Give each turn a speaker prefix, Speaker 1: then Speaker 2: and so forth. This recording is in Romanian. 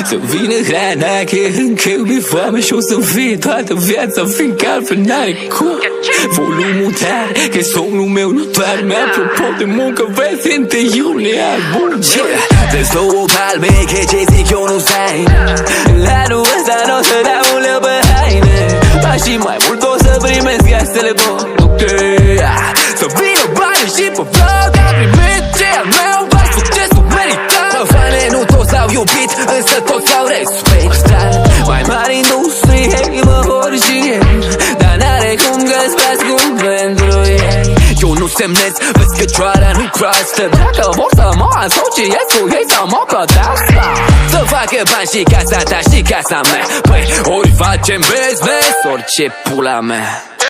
Speaker 1: Să vină hrana, că încă mi-e foame și o să fie toată viața, fiindcă altfel n-are cum. Volumul tare, că somnul meu nu doarme. Apropo de muncă, vezi în iunie album. Dă-ți două palme, că ce zic eu nu stai. La anul ăsta n-o să dau un leu pe haine, ba și mai mult o să primesc gastele bune. Să vină bani și pe vlog, am primit ce al meu, va succesul meritat. Fane nu toți l-au iubit, însă toți l-au respectat. Mai mari industrie, hei, mă vor și ei, dar n-are cum găsesc cum pentru ei. Eu nu semnez, vezi că cioara nu crastă. Dacă vor să mă asociez cu ei sau mă plătească, să facă bani și casa ta și casa mea. Păi ori facem business, ori ce pula mea.